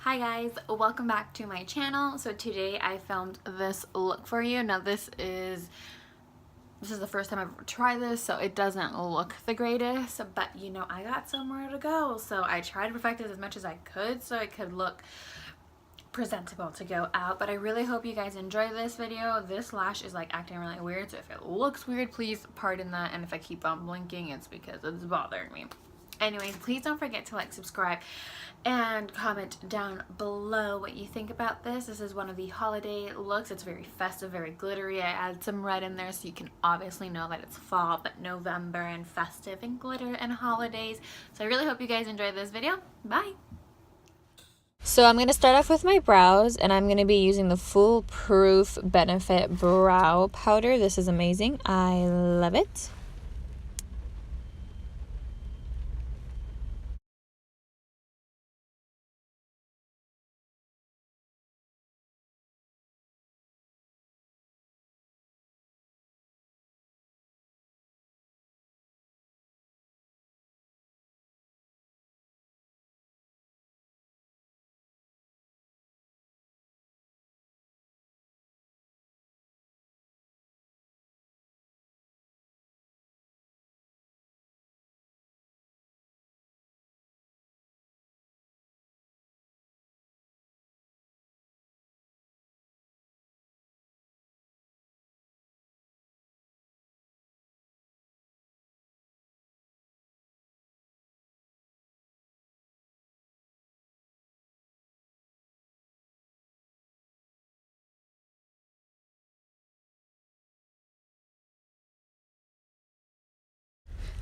Hi guys, welcome back to my channel. So today I filmed this look for you. Now this is the first time I've ever tried this, so it doesn't look the greatest, but you know, I got somewhere to go, so I tried to perfect it as much as I could so it could look presentable to go out. But I really hope you guys enjoy this video. This lash is like acting really weird, so if it looks weird, please pardon that, and if I keep on blinking, it's because it's bothering me. Anyways, please don't forget to like, subscribe, and comment down below what you think about this. This is one of the holiday looks. It's very festive, very glittery. I added some red in there so you can obviously know that it's fall, but November and festive and glitter and holidays. So I really hope you guys enjoyed this video. Bye! So I'm going to start off with my brows, and I'm going to be using the Foolproof Benefit Brow Powder. This is amazing. I love it.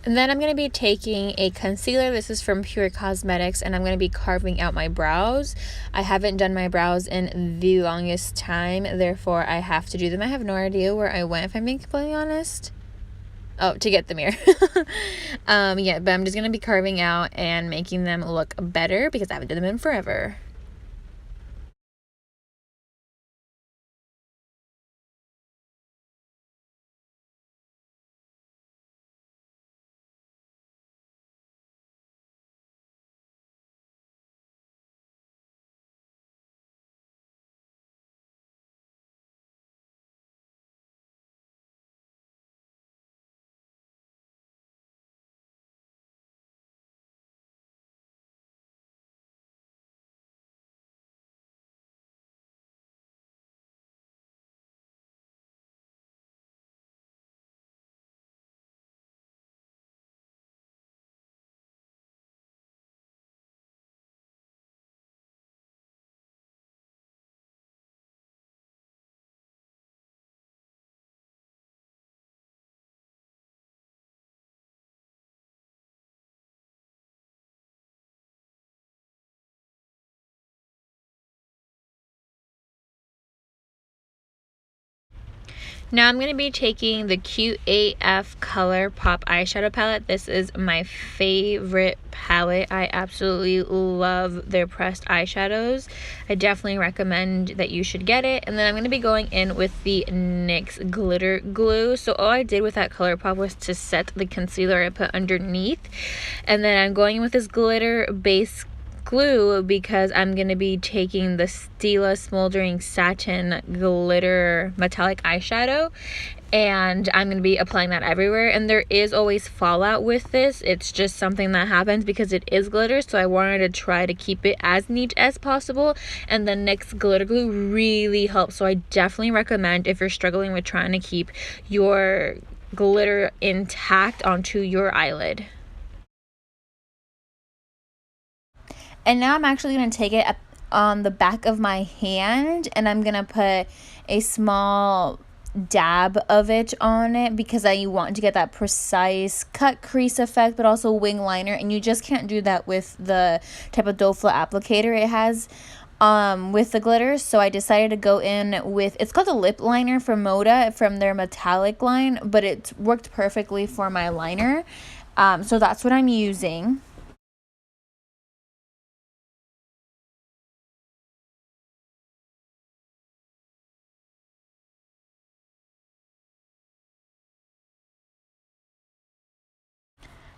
And then I'm going to be taking a concealer. This is from Pure Cosmetics, and I'm going to be carving out my brows. I haven't done my brows in the longest time, therefore I have to do them. I have no idea where I went, if I'm being completely honest. Oh, to get the mirror. Yeah, but I'm just going to be carving out and making them look better because I haven't done them in forever. Now I'm going to be taking the Cute AF Color Pop eyeshadow palette. This is my favorite palette. I absolutely love their pressed eyeshadows. I definitely recommend that you should get it. And then I'm going to be going in with the NYX Glitter Glue. So all I did with that Color Pop was to set the concealer I put underneath. And then I'm going in with this glitter base glue because I'm going to be taking the Stila Smoldering Satin Glitter Metallic Eyeshadow, and I'm going to be applying that everywhere. And there is always fallout with this. It's just something that happens because it is glitter, so I wanted to try to keep it as neat as possible, and the NYX Glitter Glue really helps. So I definitely recommend, if you're struggling with trying to keep your glitter intact onto your eyelid. And now I'm actually going to take it on the back of my hand, and I'm going to put a small dab of it on it because I want to get that precise cut crease effect, but also wing liner. And you just can't do that with the type of doe foot applicator it has with the glitters. So I decided to go in with, it's called a lip liner from Moda, from their metallic line, but it worked perfectly for my liner. So that's what I'm using.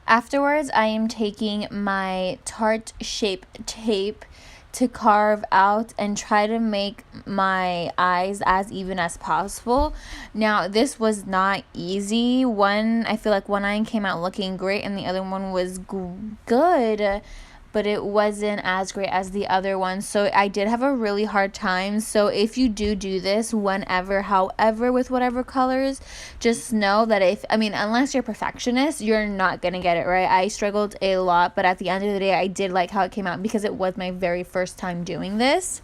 Afterwards, I am taking my Tarte Shape tape to carve out and try to make my eyes as even as possible. Now, this was not easy. I feel like one eye came out looking great and the other one was good, but it wasn't as great as the other one. So I did have a really hard time. So if you do this whenever, however, with whatever colors, just know that unless you're a perfectionist, you're not going to get it right. I struggled a lot, but at the end of the day, I did like how it came out because it was my very first time doing this.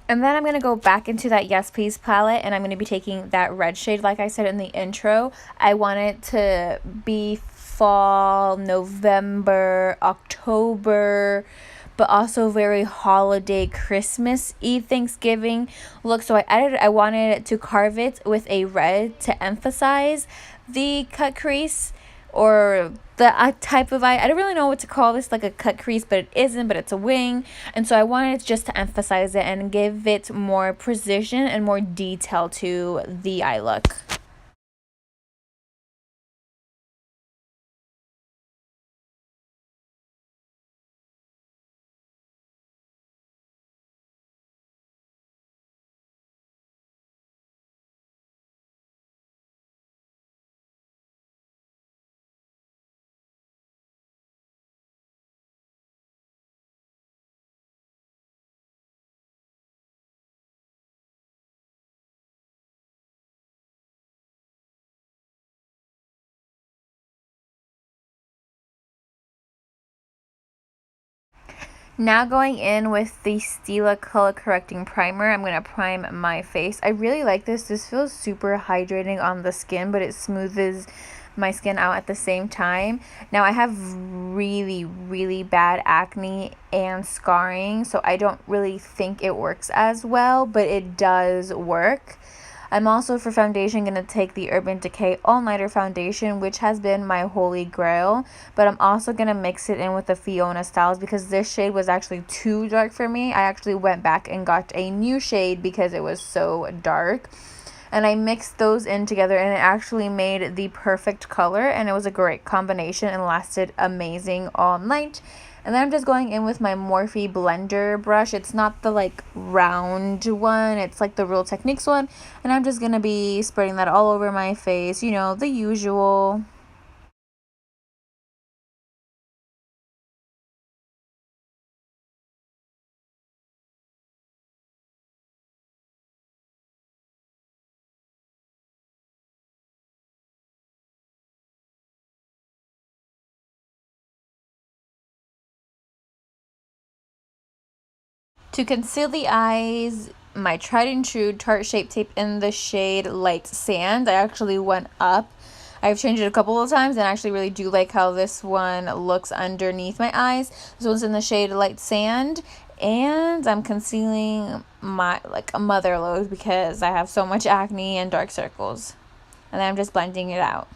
And then I'm going to go back into that Yes Please palette, and I'm going to be taking that red shade. Like I said in the intro, I want it to be fall, November, October, but also very holiday, Christmas-y, Thanksgiving look. So I wanted to carve it with a red to emphasize the cut crease, or the type of eye. I don't really know what to call this, like a cut crease, but it isn't, but it's a wing. And so I wanted just to emphasize it and give it more precision and more detail to the eye look. Now going in with the Stila Color Correcting Primer, I'm going to prime my face. I really like this. This feels super hydrating on the skin, but it smoothes my skin out at the same time. Now I have really, really bad acne and scarring, so I don't really think it works as well, but it does work. I'm also, for foundation, going to take the Urban Decay All Nighter Foundation, which has been my holy grail. But I'm also going to mix it in with the Fiona Styles because this shade was actually too dark for me. I actually went back and got a new shade because it was so dark. And I mixed those in together and it actually made the perfect color. And it was a great combination and lasted amazing all night. And then I'm just going in with my Morphe blender brush. It's not the like round one, it's like the Real Techniques one. And I'm just going to be spreading that all over my face, you know, the usual. To conceal the eyes, my tried and true Tarte Shape Tape in the shade Light Sand. I actually went up. I've changed it a couple of times and I actually really do like how this one looks underneath my eyes. This one's in the shade Light Sand. And I'm concealing my a mother lode because I have so much acne and dark circles. And then I'm just blending it out.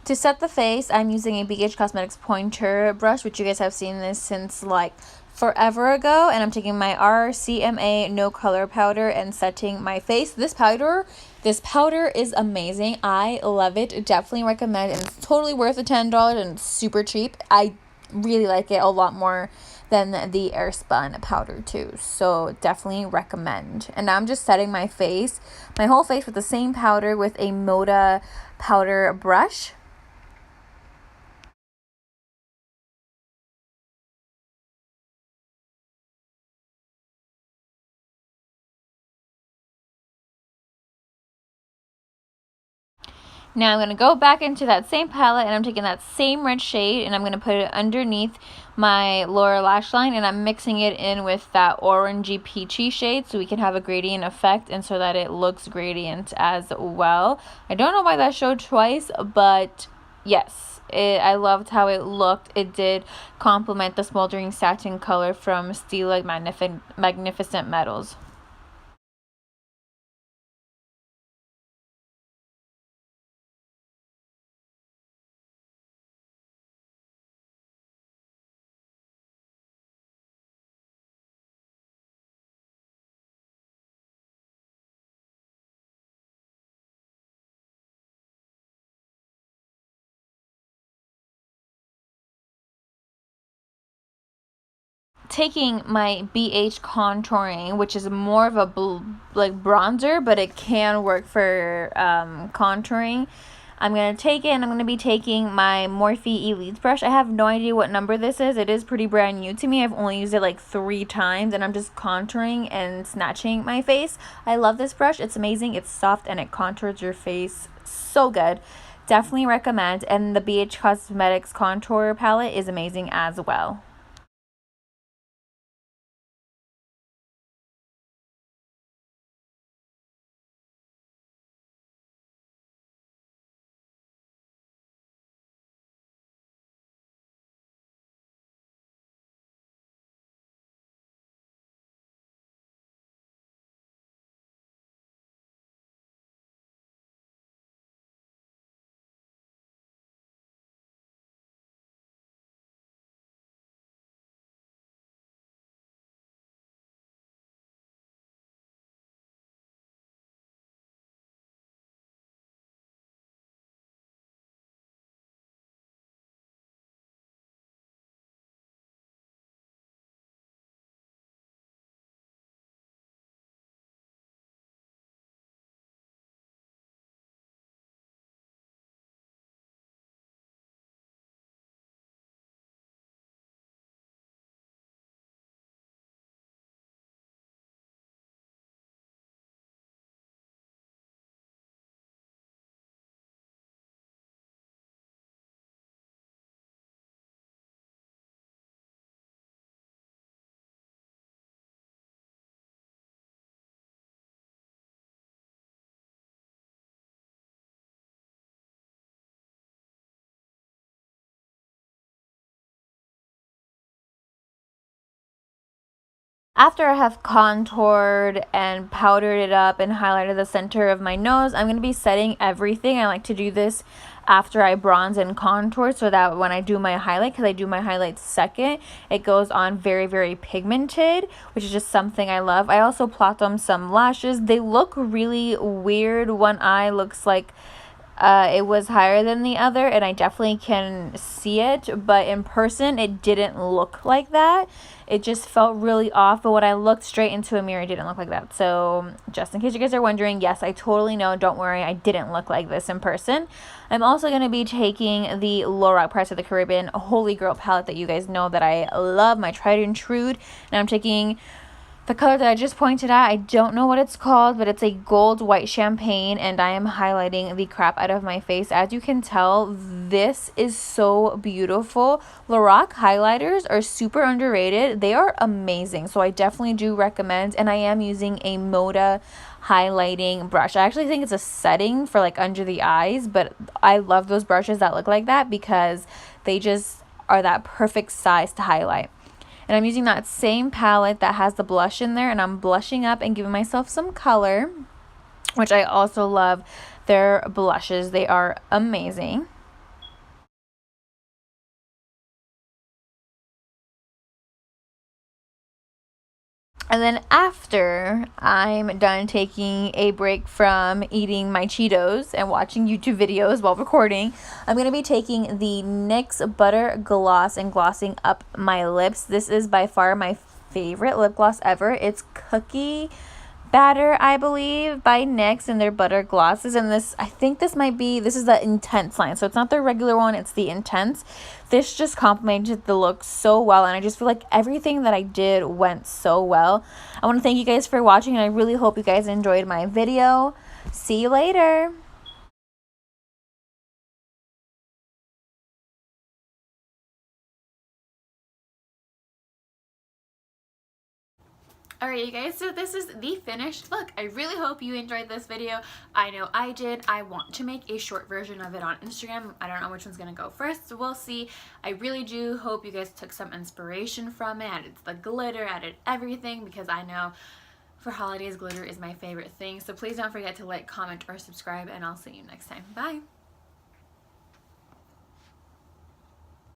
To set the face, I'm using a BH Cosmetics pointer brush, which you guys have seen this since like forever ago. And I'm taking my RCMA No Color Powder and setting my face. This powder is amazing. I love it. Definitely recommend it. And it's totally worth the $10 and it's super cheap. I really like it a lot more than the Airspun powder too. So definitely recommend. And now I'm just setting my face, my whole face with the same powder with a Moda powder brush. Now I'm going to go back into that same palette and I'm taking that same red shade and I'm going to put it underneath my lower lash line and I'm mixing it in with that orangey peachy shade so we can have a gradient effect and so that it looks gradient as well. I don't know why that showed twice, but yes, I loved how it looked. It did complement the smoldering satin color from Stila Magnificent Metals. Taking my BH contouring, which is more of a like bronzer, but it can work for contouring. I'm going to take it, and I'm going to be taking my Morphe Elite brush. I have no idea what number this is. It is pretty brand new to me. I've only used it like 3 times, and I'm just contouring and snatching my face. I love this brush. It's amazing. It's soft, and it contours your face so good. Definitely recommend. And the BH Cosmetics contour palette is amazing as well. After I have contoured and powdered it up and highlighted the center of my nose, I'm going to be setting everything. I like to do this after I bronze and contour so that when I do my highlight, because I do my highlights second, it goes on very, very pigmented, which is just something I love. I also plot on some lashes. They look really weird. One eye looks like it was higher than the other, and I definitely can see it, but in person it didn't look like that. It just felt really off, but when I looked straight into a mirror, it didn't look like that. So just in case you guys are wondering, yes, I totally know, don't worry, I didn't look like this in person. I'm also going to be taking the Lorac Pirates of the Caribbean Holy Grail palette that you guys know that I love, my tried and true, and I'm taking the color that I just pointed out. I don't know what it's called, but it's a gold white champagne, and I am highlighting the crap out of my face. As you can tell, this is so beautiful. Lorac highlighters are super underrated. They are amazing, so I definitely do recommend, and I am using a Moda highlighting brush. I actually think it's a setting for like under the eyes, but I love those brushes that look like that because they just are that perfect size to highlight. And I'm using that same palette that has the blush in there, and I'm blushing up and giving myself some color, which I also love their blushes. They are amazing. And then after I'm done taking a break from eating my Cheetos and watching YouTube videos while recording, I'm going to be taking the NYX Butter Gloss and glossing up my lips. This is by far my favorite lip gloss ever. It's Cookie Batter, I believe, by NYX, and their butter glosses. And this, I think this is the Intense line. So it's not the regular one, it's the Intense. This just complemented the look so well, and I just feel like everything that I did went so well. I want to thank you guys for watching, and I really hope you guys enjoyed my video. See you later. Alright you guys, so this is the finished look. I really hope you enjoyed this video. I know I did. I want to make a short version of it on Instagram. I don't know which one's going to go first, so we'll see. I really do hope you guys took some inspiration from it, added the glitter, added everything, because I know for holidays glitter is my favorite thing. So please don't forget to like, comment, or subscribe, and I'll see you next time. Bye!